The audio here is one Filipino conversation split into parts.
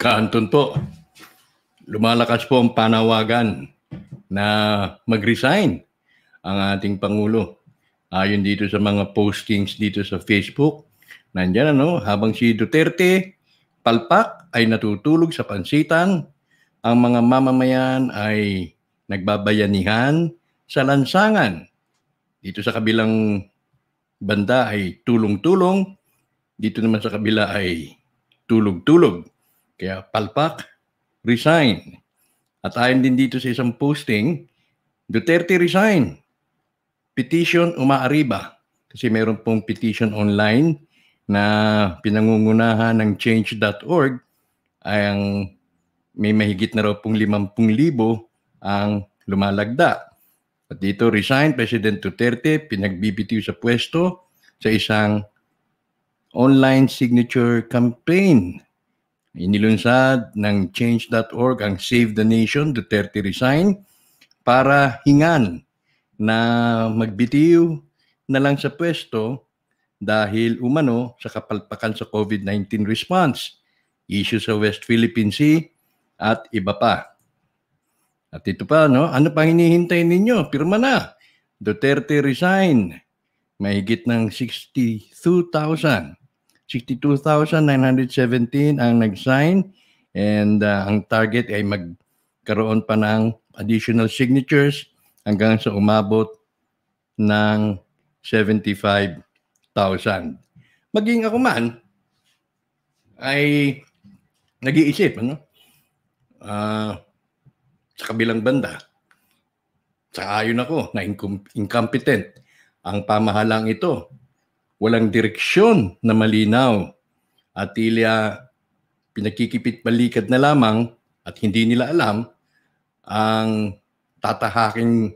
Kaanton po, lumalakas po ang panawagan na mag-resign ang ating Pangulo. Ayon dito sa mga postings dito sa Facebook, nandiyan habang si Duterte palpak ay natutulog sa pansitan, ang mga mamamayan ay nagbabayanihan sa lansangan. Dito sa kabilang banda ay tulong-tulong, dito naman sa kabila ay tulog-tulog. Kaya palpak, resign. At ayon din dito sa isang posting, Duterte resign. Petition umaariba. Kasi meron pong petition online na pinangungunahan ng change.org ay ang may mahigit na raw pong 50,000 ang lumalagda. At dito resign, President Duterte pinagbibitiw sa pwesto sa isang online signature campaign. Inilunsad ng change.org ang Save the Nation, Duterte Resign, para hingan na magbitiw na lang sa pwesto dahil umano sa kapalpakan sa COVID-19 response, issue sa West Philippine Sea at iba pa. At ito pa, ano pang hinihintay ninyo? Pirma na. Duterte Resign. Mahigit ng 62,917 ang nag-sign and ang target ay magkaroon pa ng additional signatures hanggang sa umabot ng 75,000. Maging ako man ay nag-iisip sa kabilang banda. Sa ayon ako na incompetent ang pamahalang ito. Walang direksyon na malinaw at tila pinakikipit-balikat na lamang at hindi nila alam ang tatahaking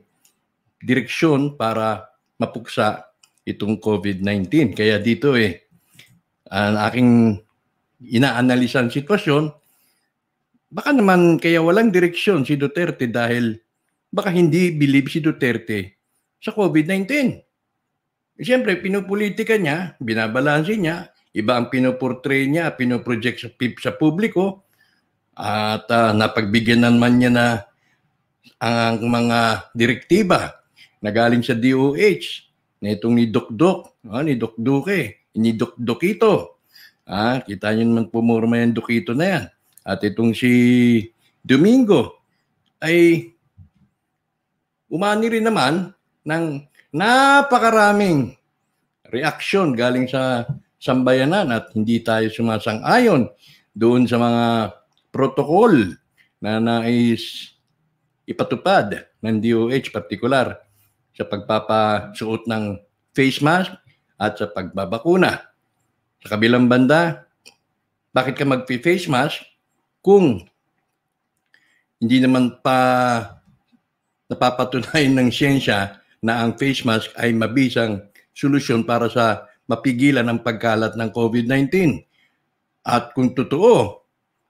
direksyon para mapuksa itong COVID-19. Kaya dito ang aking inaanalisang sitwasyon, baka naman kaya walang direksyon si Duterte dahil baka hindi believe si Duterte sa COVID-19. Siyempre, pinupolitika niya, binabalansin niya, iba ang pinoportray niya, pinoproject sa publiko, at napagbigyan naman niya na ang mga direktiba na galing sa DOH, na itong ni Dokdok, ni Dokduke, ni Dokdokito. Kita niyo naman pumurma yung Dokito na yan. At itong si Domingo ay umani rin naman ng napakaraming reaksyon galing sa sambayanan at hindi tayo sumasang-ayon doon sa mga protocol na nais ipatupad ng DOH, partikular sa pagpapasuot ng face mask at sa pagbabakuna. Sa kabilang banda, bakit ka mag-face mask kung hindi naman pa napapatunayan ng siyensya na ang face mask ay mabisang solusyon para sa mapigilan ang pagkalat ng COVID-19. At kung totoo,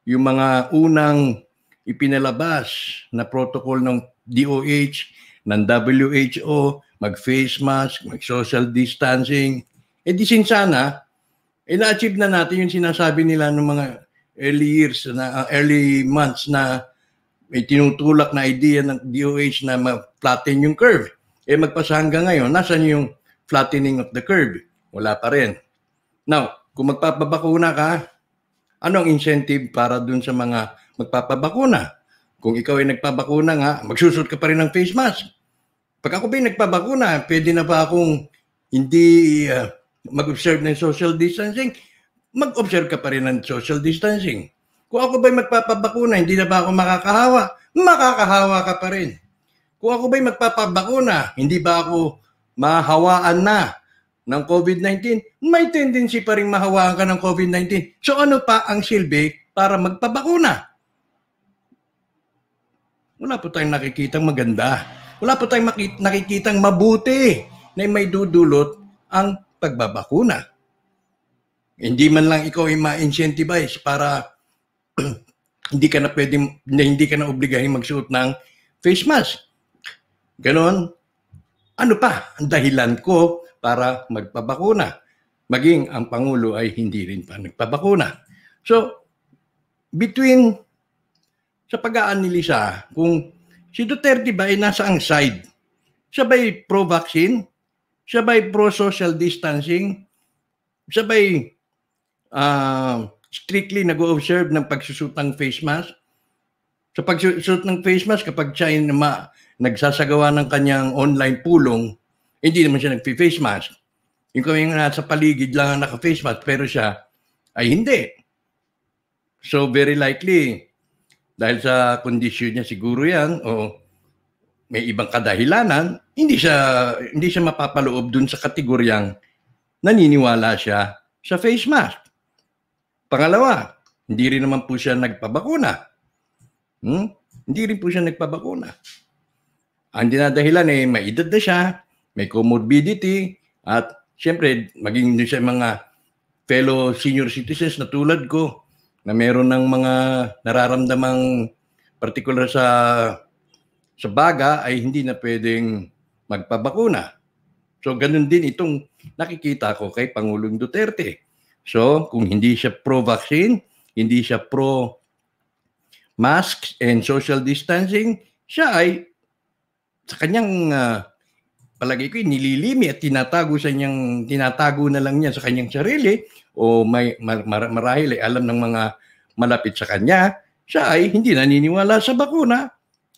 yung mga unang ipinalabas na protocol ng DOH, ng WHO, mag-face mask, mag-social distancing, di sana, na-achieve na natin yung sinasabi nila ng mga early months na may tinutulak na idea ng DOH na ma-flatten yung curve. Magpasa hanggang ngayon, nasan yung flattening of the curve? Wala pa rin. Now, kung magpapabakuna ka, anong incentive para dun sa mga magpapabakuna? Kung ikaw ay nagpabakuna nga, magsusot ka pa rin ng face mask. Pag ako ba nagpabakuna, pwede na ba akong hindi mag-observe ng social distancing? Mag-observe ka pa rin ng social distancing. Kung ako ba'y magpapabakuna, hindi na ba ako makakahawa? Makakahawa ka pa rin. Kung ako ba'y magpapabakuna, hindi ba ako mahawaan na ng COVID-19? May tendency pa rin mahawaan ka ng COVID-19. So ano pa ang silbi para magpabakuna? Wala po tayong nakikitang maganda. Wala po tayong nakikitang mabuti na may dudulot ang pagbabakuna. Hindi man lang ikaw ay ma-incentivize para hindi ka na obligahin magsuot ng face mask. Ganon, ano pa ang dahilan ko para magpabakuna? Maging ang Pangulo ay hindi rin pa nagpabakuna. So, between sa pag-aanalisa kung si Duterte ba ay nasa ang side. Siya ba'y pro-vaccine? Siya ba'y pro-social distancing? Siya ba'y strictly nag-o-observe ng pagsusot ng face mask? Sa pagsusot ng face mask, kapag siya ay nagsasagawa ng kanyang online pulong, hindi naman siya nag-face mask. Yung kami nasa paligid lang ang naka-face mask, pero siya ay hindi. So very likely, dahil sa kondisyon niya siguro yan, o may ibang kadahilanan, hindi siya mapapaloob dun sa kategoryang naniniwala siya sa face mask. Pangalawa, hindi rin naman po siya nagpabakuna. Hindi rin po siya nagpabakuna. Ang dinadahilan ay may edad na siya, may comorbidity, at siyempre, maging sa mga fellow senior citizens na tulad ko, na meron ng mga nararamdamang particular sa baga ay hindi na pwedeng magpabakuna. So, ganun din itong nakikita ko kay Pangulong Duterte. So, kung hindi siya pro-vaccine, hindi siya pro-masks and social distancing, siya ay sa kanyang palagay ko nililimi at tinatago na lang niya sa kanyang sarili o marahil ay alam ng mga malapit sa kanya, siya ay hindi naniniwala sa bakuna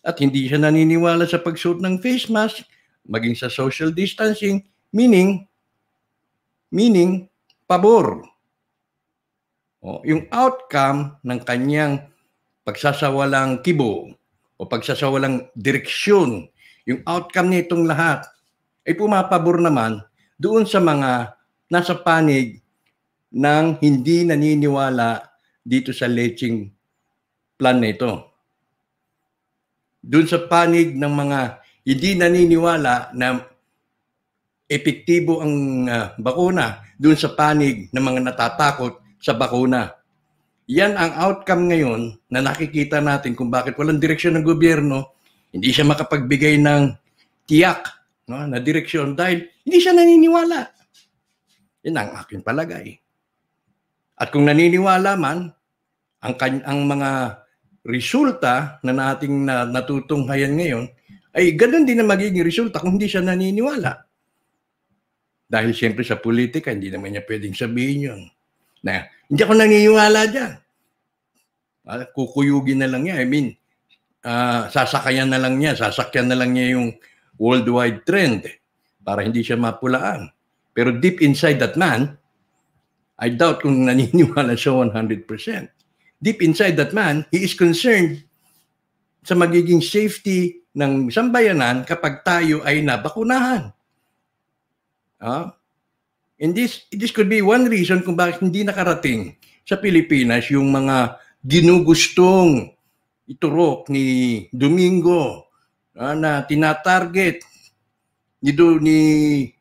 at hindi siya naniniwala sa pagsuot ng face mask, maging sa social distancing, meaning pabor. Yung outcome ng kanyang pagsasawalang kibo o pagsasawalang direksyon, yung outcome nitong lahat ay pumapabor naman doon sa mga nasa panig ng hindi naniniwala dito sa lecheng plan na ito. Doon sa panig ng mga hindi naniniwala na epektibo ang bakuna, doon sa panig ng mga natatakot sa bakuna. Yan ang outcome ngayon na nakikita natin kung bakit walang direksyon ng gobyerno, hindi siya makapagbigay ng tiyak na direksyon dahil hindi siya naniniwala. Yan ang aking palagay. At kung naniniwala man, ang mga resulta na nating natutunghayan ngayon ay ganun din na magiging resulta kung hindi siya naniniwala. Dahil siyempre sa politika, hindi naman niya pwedeng sabihin yun. Na, hindi ako naniniwala dyan. Kukuyugin na lang niya. I mean, sasakyan na lang niya yung worldwide trend para hindi siya mapulaan. Pero deep inside that man, I doubt kung naniniwala siya 100%. Deep inside that man, he is concerned sa magiging safety ng sambayanan kapag tayo ay nabakunahan. And this could be one reason kung bakit hindi nakarating sa Pilipinas yung mga ginugustong iturok ni Domingo na tinatarget ni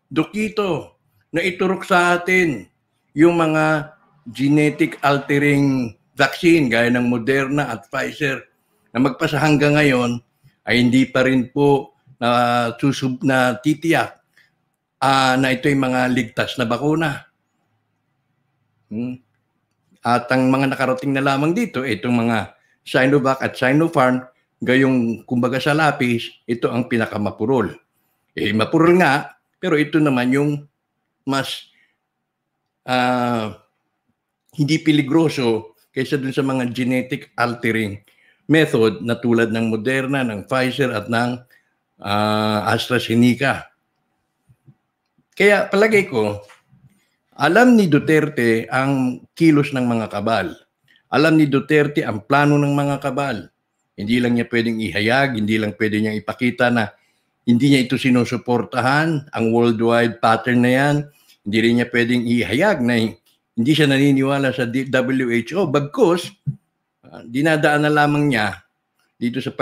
Duquito na iturok sa atin yung mga genetic altering vaccine gaya ng Moderna at Pfizer na magpasa hanggang ngayon ay hindi pa rin po na titiyak na ito'y mga ligtas na bakuna. At ang mga nakarating na lamang dito, itong mga Sinovac at Sinopharm, gayong kumbaga sa lapis, ito ang pinakamapurol. Mapurol nga, pero ito naman yung mas hindi peligroso kaysa dun sa mga genetic altering method na tulad ng Moderna, ng Pfizer at ng AstraZeneca. Kaya palagay ko, alam ni Duterte ang kilos ng mga kabal. Alam ni Duterte ang plano ng mga kabal. Hindi lang niya pwedeng ihayag, hindi lang pwede niyang ipakita na hindi niya ito sinusuportahan, ang worldwide pattern na yan. Hindi rin niya pwedeng ihayag na hindi siya naniniwala sa WHO. Bagkus, dinadaan na lamang niya dito sa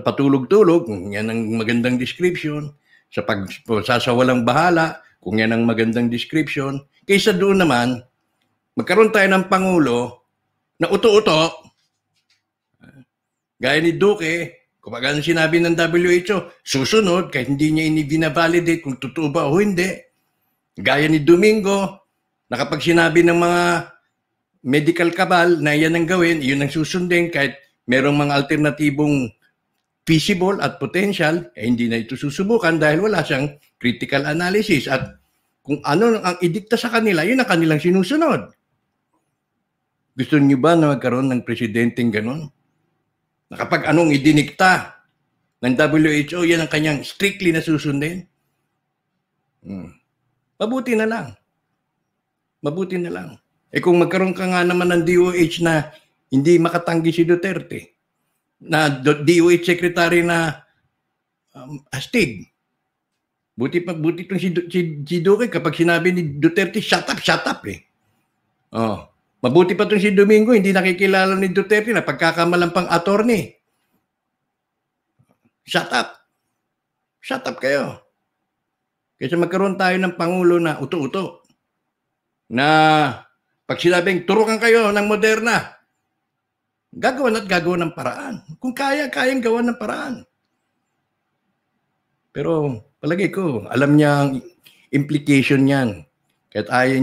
patulog-tulog, kung yan ang magandang description, sa pagsasawalang bahala, kung yan ang magandang description, kaysa doon naman, magkaroon tayo ng Pangulo na uto-uto, gaya ni Duque, kung ano sinabi ng WHO, susunod kahit hindi niya binavalidate kung totoo ba o hindi. Gaya ni Domingo, na kapag sinabi ng mga medical cabal na yan ang gawin, yun ang susundin kahit merong mga alternatibong feasible at potential, hindi na ito susubukan dahil wala siyang critical analysis. At kung ano ang idikta sa kanila, yun ang kanilang sinusunod. Gusto niyo ba na magkaroon ng presidenteng ganun? Na kapag anong idinikta ng WHO, yan ang kanyang strictly na susundin? Mabuti na lang. Mabuti na lang. Kung magkaroon ka nga naman ng DOH na hindi makatanggi si Duterte, na DOH Secretary na astig. Buti itong si Duque, kapag sinabi ni Duterte, shut up eh. Mabuti pa itong si Domingo, hindi nakikilala ni Duterte na pagkakamalampang attorney. Shut up. Shut up kayo. Kasi magkaroon tayo ng Pangulo na uto-uto. Na pag sinabing turukan kayo ng Moderna, gagawan ng paraan. Kung kayang gawa ng paraan. Pero palagi ko, alam niya ang implication niyan. Kahit ayaw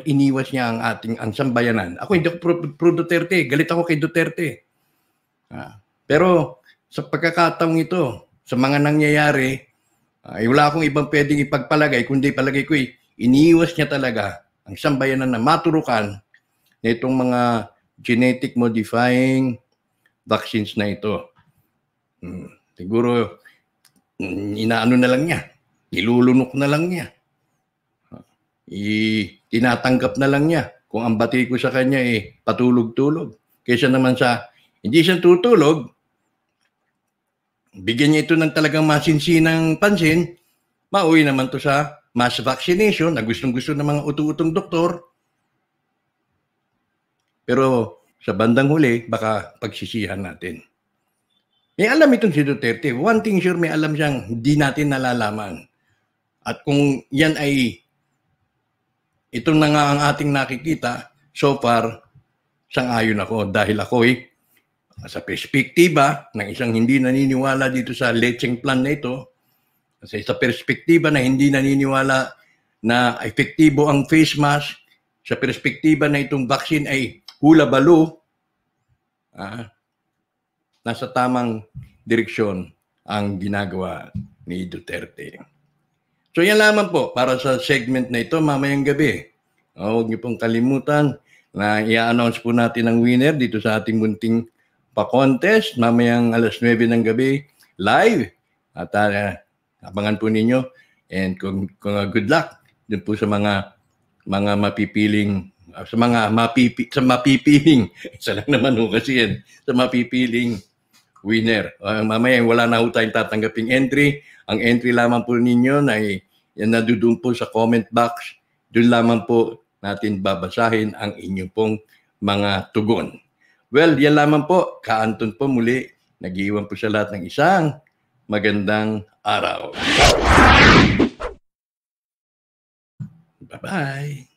iniwas niya ang sambayanan. Ako hindi ako pro Duterte. Galit ako kay Duterte. Pero sa pagkakataong ito, sa mga nangyayari, wala akong ibang pwedeng ipagpalagay, kundi palagay ko iniiwas niya talaga ang sambayanan na maturukan na itong mga genetic modifying vaccines na ito. Siguro, inaano na lang niya, nilulunok na lang niya. Tinatanggap na lang niya kung ang bati ko sa kanya patulog-tulog. Kaysa naman sa hindi siya tutulog, bigyan niya ito ng talagang masinsinang pansin, mauwi naman to sa mass vaccination na gustong-gusto ng mga utu-utong doktor. Pero sa bandang huli, baka pagsisihan natin. May alam itong si Duterte. One thing sure, may alam siyang hindi natin nalalaman. At kung yan ay ito na nga ang ating nakikita, so far, sang-ayon ako. Dahil ako sa perspektiba ng isang hindi naniniwala dito sa lecheng plan na ito, sa perspektiba na hindi naniniwala na epektibo ang face mask, sa perspektiba na itong vaccine ay hula-balo, nasa tamang direksyon ang ginagawa ni Duterte. So yan lamang po para sa segment na ito mamayang gabi. Huwag niyo pong kalimutan na i-announce po natin ang winner dito sa ating munting pa-contest mamayang alas 9 ng gabi live. At abangan po ninyo and kung good luck din po sa mga mapipiling sa mapipiling isa lang naman kasi yan sa mapipiling winner. Mamaya wala na ho tayong tatanggaping entry. Ang entry lamang po ninyo na yan nadudoon po sa comment box. Doon lamang po natin babasahin ang inyong pong mga tugon. Well, yan lamang po. Ka-Anton po muli. Nag-iwan po sa lahat ng isang magandang araw. Bye-bye.